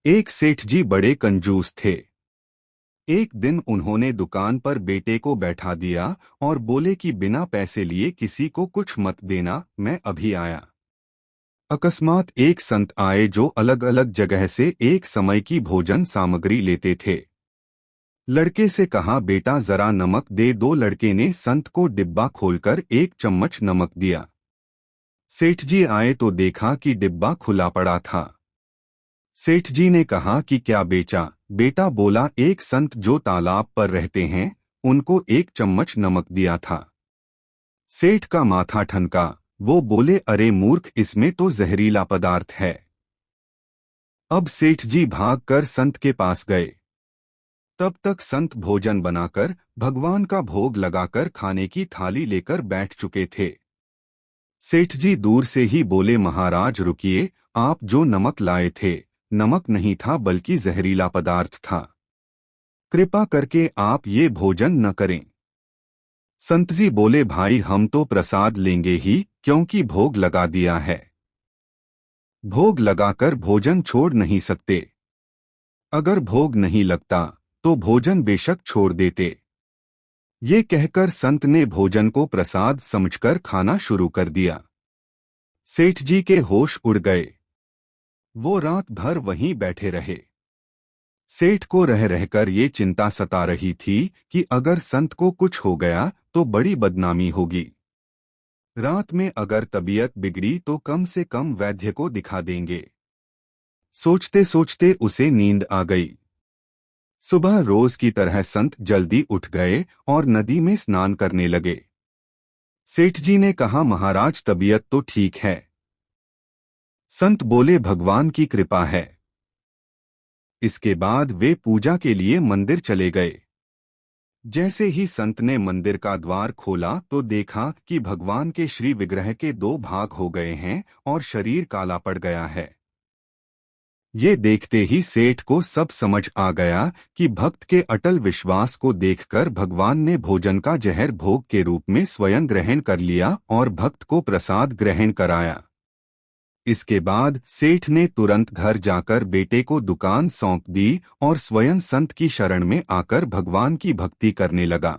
एक सेठ जी बड़े कंजूस थे। एक दिन उन्होंने दुकान पर बेटे को बैठा दिया और बोले कि बिना पैसे लिए किसी को कुछ मत देना, मैं अभी आया। अकस्मात एक संत आए जो अलग अलग जगह से एक समय की भोजन सामग्री लेते थे। लड़के से कहा, बेटा जरा नमक दे दो। लड़के ने संत को डिब्बा खोलकर एक चम्मच नमक दिया। सेठ जी आए तो देखा कि डिब्बा खुला पड़ा था। सेठ जी ने कहा कि क्या बेचा? बेटा बोला, एक संत जो तालाब पर रहते हैं उनको एक चम्मच नमक दिया था। सेठ का माथा ठनका। वो बोले, अरे मूर्ख, इसमें तो जहरीला पदार्थ है। अब सेठ जी भागकर संत के पास गए। तब तक संत भोजन बनाकर भगवान का भोग लगाकर खाने की थाली लेकर बैठ चुके थे। सेठ जी दूर से ही बोले, महाराज रुकिए, आप जो नमक लाए थे नमक नहीं था बल्कि जहरीला पदार्थ था। कृपा करके आप ये भोजन न करें। संत जी बोले, भाई हम तो प्रसाद लेंगे ही, क्योंकि भोग लगा दिया है। भोग लगाकर भोजन छोड़ नहीं सकते। अगर भोग नहीं लगता तो भोजन बेशक छोड़ देते। ये कहकर संत ने भोजन को प्रसाद समझकर खाना शुरू कर दिया। सेठ जी के होश उड़ गए। वो रात भर वहीं बैठे रहे। सेठ को रह रहकर ये चिंता सता रही थी कि अगर संत को कुछ हो गया तो बड़ी बदनामी होगी। रात में अगर तबीयत बिगड़ी तो कम से कम वैद्य को दिखा देंगे। सोचते सोचते उसे नींद आ गई। सुबह रोज की तरह संत जल्दी उठ गए और नदी में स्नान करने लगे। सेठ जी ने कहा, महाराज तबीयत तो ठीक है। संत बोले, भगवान की कृपा है। इसके बाद वे पूजा के लिए मंदिर चले गए। जैसे ही संत ने मंदिर का द्वार खोला तो देखा कि भगवान के श्री विग्रह के दो भाग हो गए हैं और शरीर काला पड़ गया है। ये देखते ही सेठ को सब समझ आ गया कि भक्त के अटल विश्वास को देखकर भगवान ने भोजन का जहर भोग के रूप में स्वयं ग्रहण कर लिया और भक्त को प्रसाद ग्रहण कराया। इसके बाद सेठ ने तुरंत घर जाकर बेटे को दुकान सौंप दी और स्वयं संत की शरण में आकर भगवान की भक्ति करने लगा।